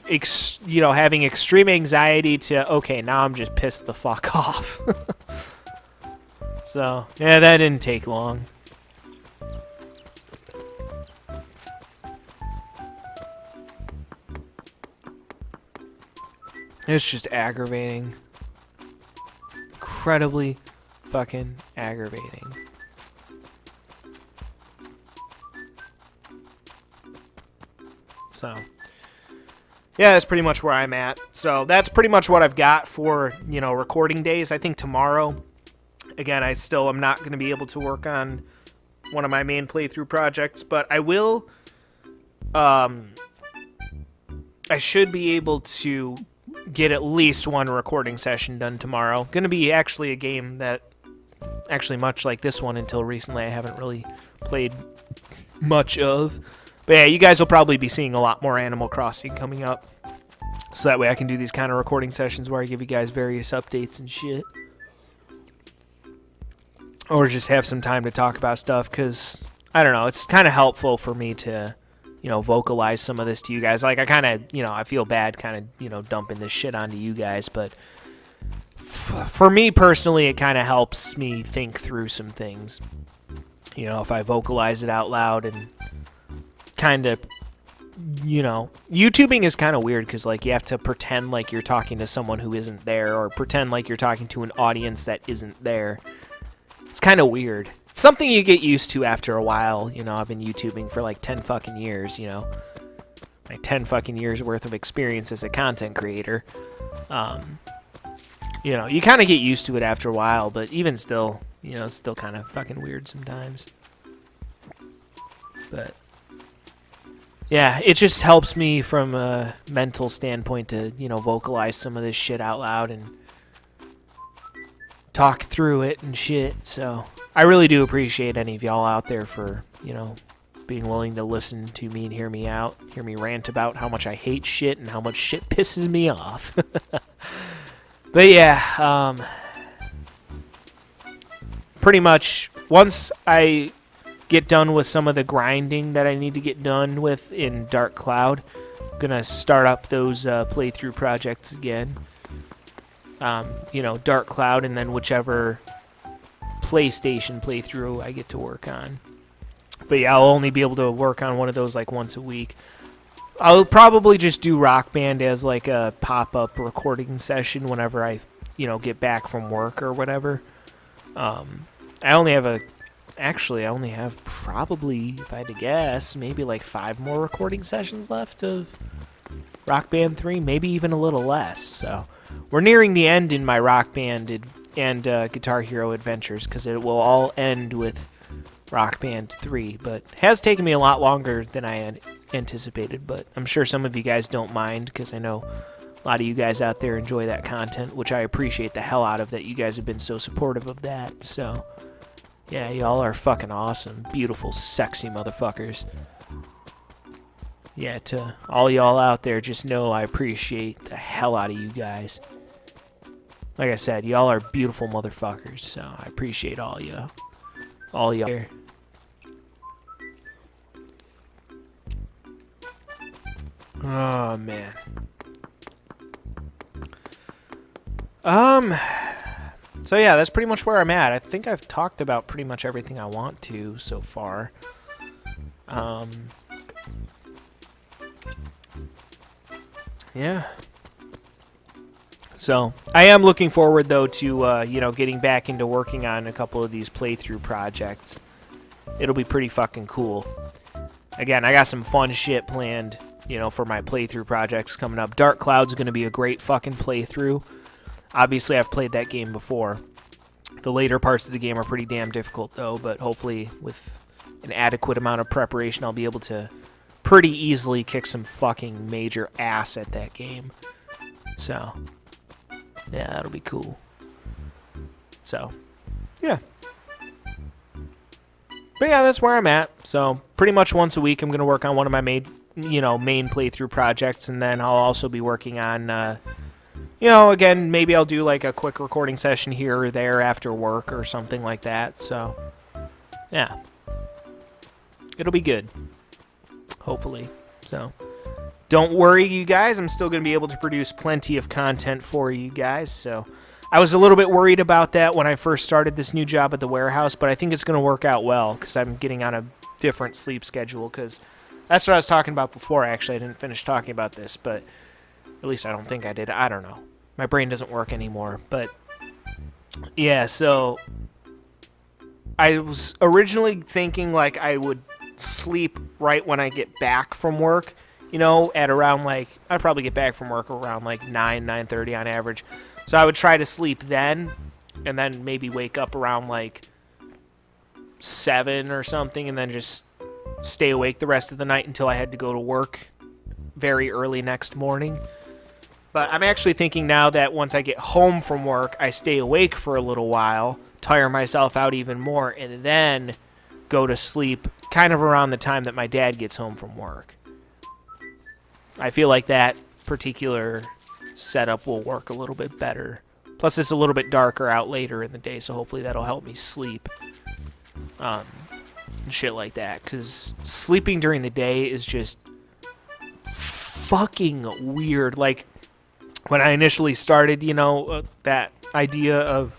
you know, having extreme anxiety to, okay, now I'm just pissed the fuck off. So, yeah, that didn't take long. It's just aggravating. Incredibly fucking aggravating. So, yeah, that's pretty much where I'm at. So that's pretty much what I've got for, you know, recording days. I think tomorrow, again, I'm not going to be able to work on one of my main playthrough projects, but I will, I should be able to get at least one recording session done tomorrow. Going to be actually a game that, actually much like this one until recently, I haven't really played much of. But yeah, you guys will probably be seeing a lot more Animal Crossing coming up. So that way I can do these kind of recording sessions where I give you guys various updates and shit. Or just have some time to talk about stuff, because, I don't know, it's kind of helpful for me to, you know, vocalize some of this to you guys. Like, I kind of, you know, I feel bad kind of, you know, dumping this shit onto you guys, but for me personally, it kind of helps me think through some things. You know, if I vocalize it out loud and kind of, you know, YouTubing is kind of weird because, like, you have to pretend like you're talking to someone who isn't there, or pretend like you're talking to an audience that isn't there. It's kind of weird. It's something you get used to after a while. You know, I've been YouTubing for like 10 fucking years, you know. Like 10 fucking years worth of experience as a content creator. You know, you kind of get used to it after a while, but even still, you know, it's still kind of fucking weird sometimes. But yeah, it just helps me from a mental standpoint to, you know, vocalize some of this shit out loud and talk through it and shit. So I really do appreciate any of y'all out there for, you know, being willing to listen to me and hear me out, hear me rant about how much I hate shit and how much shit pisses me off. But yeah, pretty much once I get done with some of the grinding that I need to get done with in Dark Cloud, I'm gonna start up those playthrough projects again. You know, Dark Cloud, and then whichever PlayStation playthrough I get to work on. But yeah, I'll only be able to work on one of those like once a week. I'll probably just do Rock Band as like a pop-up recording session whenever I, you know, get back from work or whatever. I only have probably, if I had to guess, maybe like 5 more recording sessions left of Rock Band 3, maybe even a little less. So we're nearing the end in my Rock Band and Guitar Hero adventures, because it will all end with Rock Band 3, but it has taken me a lot longer than I had anticipated, but I'm sure some of you guys don't mind, because I know a lot of you guys out there enjoy that content, which I appreciate the hell out of, that you guys have been so supportive of that. So yeah, y'all are fucking awesome, beautiful, sexy motherfuckers. Yeah, to all y'all out there, just know I appreciate the hell out of you guys. Like I said, y'all are beautiful motherfuckers, so I appreciate all y'all. All y'all. Oh, man. So yeah, that's pretty much where I'm at. I think I've talked about pretty much everything I want to so far. Yeah. So, I am looking forward, though, to, you know, getting back into working on a couple of these playthrough projects. It'll be pretty fucking cool. Again, I got some fun shit planned, you know, for my playthrough projects coming up. Dark Cloud's going to be a great fucking playthrough. Obviously, I've played that game before. The later parts of the game are pretty damn difficult, though, but hopefully with an adequate amount of preparation, I'll be able to pretty easily kick some fucking major ass at that game. So yeah, that'll be cool. So, yeah. But yeah, that's where I'm at. So pretty much once a week, I'm gonna work on one of my main playthrough projects, and then I'll also be working on, again, maybe I'll do like a quick recording session here or there after work or something like that. So yeah, it'll be good, hopefully. So don't worry, you guys. I'm still gonna be able to produce plenty of content for you guys. So I was a little bit worried about that when I first started this new job at the warehouse, but I think it's going to work out well because I'm getting on a different sleep schedule, because that's what I was talking about before. Actually, I didn't finish talking about this, but at least I don't think I did. I don't know. My brain doesn't work anymore. But yeah, so I was originally thinking like I would sleep right when I get back from work, at around like, I'd probably get back from work around like 9:30 on average. So I would try to sleep then, and then maybe wake up around like 7 or something, and then just stay awake the rest of the night until I had to go to work very early next morning. But I'm actually thinking now that once I get home from work, I stay awake for a little while, tire myself out even more, and then go to sleep kind of around the time that my dad gets home from work. I feel like that particular setup will work a little bit better. Plus, it's a little bit darker out later in the day, so hopefully that'll help me sleep. And shit like that. Because sleeping during the day is just fucking weird. Like, when I initially started, that idea of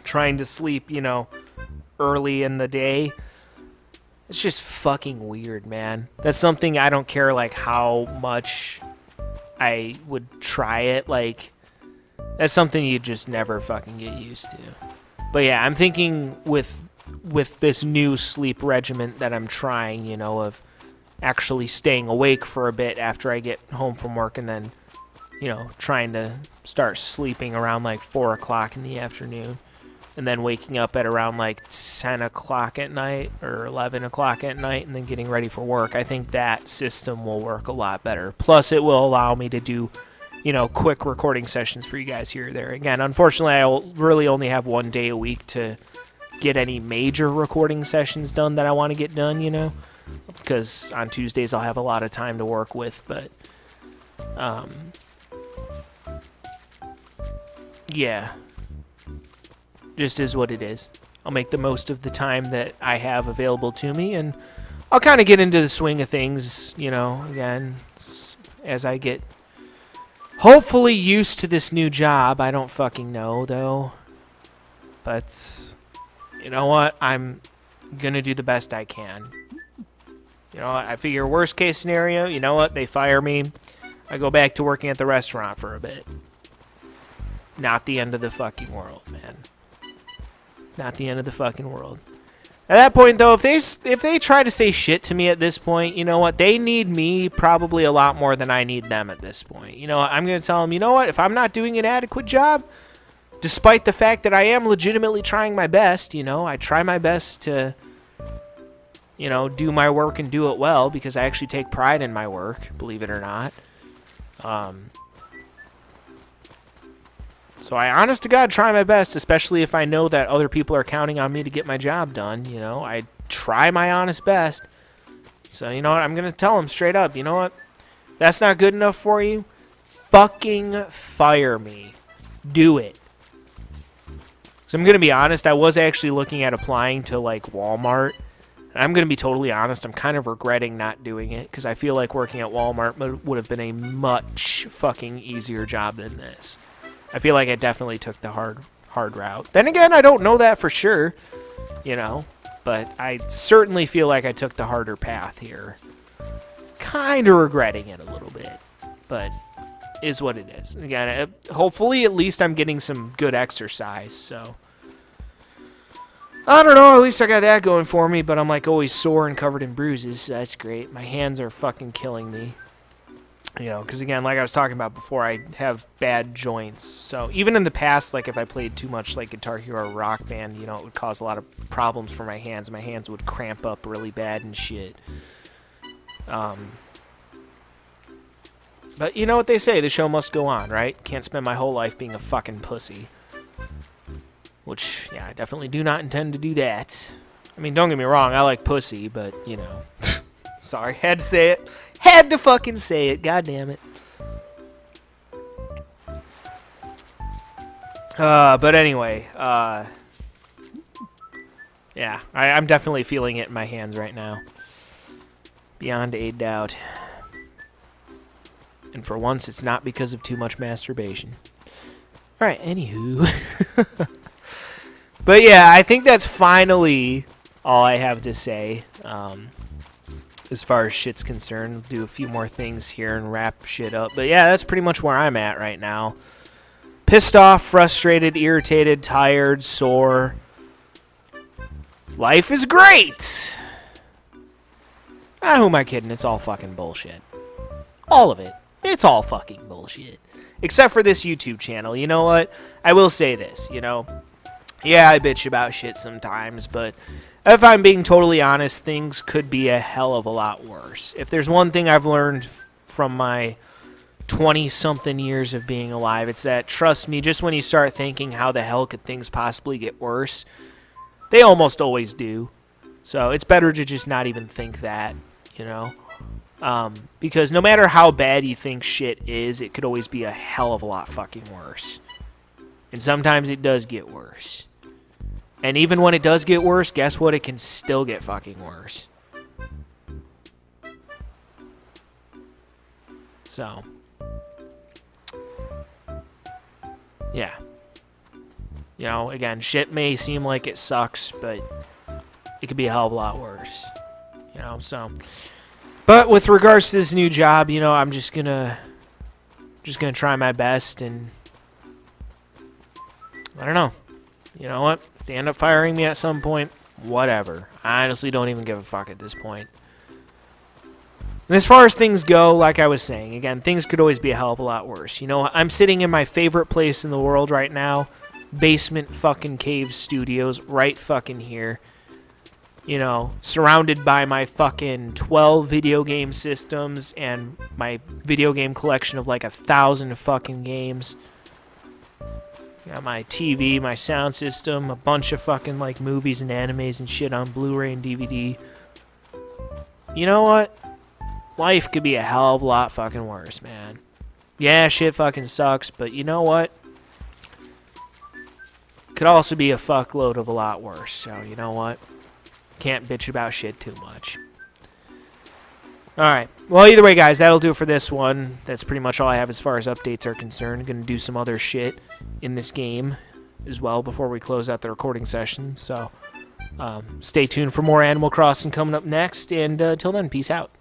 trying to sleep, early in the day, it's just fucking weird, man. That's something I don't care, like, how much I would try it. Like, that's something you just never fucking get used to. But yeah, I'm thinking with this new sleep regimen that I'm trying, of actually staying awake for a bit after I get home from work, and then, trying to start sleeping around like 4 o'clock in the afternoon, and then waking up at around like 10 o'clock at night or 11 o'clock at night, and then getting ready for work. I think that system will work a lot better. Plus, it will allow me to do, quick recording sessions for you guys here or there. Again, unfortunately, I'll really only have 1 day a week to get any major recording sessions done that I want to get done, because on Tuesdays I'll have a lot of time to work with. But, yeah. Just is what it is. I'll make the most of the time that I have available to me, and I'll kind of get into the swing of things, again, as I get hopefully used to this new job. I don't fucking know, though. But, you know what? I'm gonna do the best I can. I figure worst case scenario, you know what? They fire me. I go back to working at the restaurant for a bit. Not the end of the fucking world, man. Not the end of the fucking world. At that point, though, if they try to say shit to me at this point, you know what? They need me probably a lot more than I need them at this point. I'm going to tell them, you know what? If I'm not doing an adequate job, despite the fact that I am legitimately trying my best, I try my best to, do my work and do it well, because I actually take pride in my work, believe it or not. So I, honest to God, try my best, especially if I know that other people are counting on me to get my job done. I try my honest best. So, you know what? I'm going to tell them straight up, you know what? That's not good enough for you? Fucking fire me. Do it. So I'm going to be honest, I was actually looking at applying to, like, Walmart. And I'm going to be totally honest, I'm kind of regretting not doing it, because I feel like working at Walmart would have been a much fucking easier job than this. I feel like I definitely took the hard route. Then again, I don't know that for sure, but I certainly feel like I took the harder path here. Kind of regretting it a little bit, but is what it is. Again, hopefully at least I'm getting some good exercise, so. I don't know, at least I got that going for me, but I'm like always sore and covered in bruises, so that's great. My hands are fucking killing me. Because again, like I was talking about before, I have bad joints. So even in the past, like if I played too much like Guitar Hero or Rock Band, it would cause a lot of problems for my hands. My hands would cramp up really bad and shit. But you know what they say, the show must go on, right? Can't spend my whole life being a fucking pussy. Which, yeah, I definitely do not intend to do that. I mean, don't get me wrong, I like pussy, but, you know. Sorry, had to say it. Had to fucking say it, god damn it. But anyway, yeah, I'm definitely feeling it in my hands right now. Beyond a doubt. And for once, it's not because of too much masturbation. Alright, anywho. But yeah, I think that's finally all I have to say. As far as shit's concerned. Do a few more things here and wrap shit up. But yeah, that's pretty much where I'm at right now. Pissed off, frustrated, irritated, tired, sore. Life is great! Who am I kidding? It's all fucking bullshit. All of it. It's all fucking bullshit. Except for this YouTube channel. You know what? I will say this, you know. Yeah, I bitch about shit sometimes, but if I'm being totally honest, things could be a hell of a lot worse. If there's one thing I've learned from my 20-something years of being alive, it's that, trust me, just when you start thinking how the hell could things possibly get worse, they almost always do. So it's better to just not even think that, you know? Because no matter how bad you think shit is, it could always be a hell of a lot fucking worse. And sometimes it does get worse. And even when it does get worse, guess what? It can still get fucking worse. So. Yeah. You know, again, shit may seem like it sucks, but it could be a hell of a lot worse. You know, so. But with regards to this new job, you know, I'm just gonna try my best, and I don't know. You know what? If they end up firing me at some point, whatever. I honestly don't even give a fuck at this point. And as far as things go, like I was saying, again, things could always be a hell of a lot worse. You know, I'm sitting in my favorite place in the world right now. Basement fucking cave studios right fucking here. You know, surrounded by my fucking 12 video game systems and my video game collection of like 1,000 fucking games. Got my TV, my sound system, a bunch of fucking like movies and animes and shit on Blu-ray and DVD. You know what? Life could be a hell of a lot fucking worse, man. Yeah, shit fucking sucks, but you know what? Could also be a fuckload of a lot worse, so you know what? Can't bitch about shit too much. Alright. Well, either way, guys, that'll do it for this one. That's pretty much all I have as far as updates are concerned. Gonna do some other shit in this game as well before we close out the recording session. So, stay tuned for more Animal Crossing coming up next. And till then, peace out.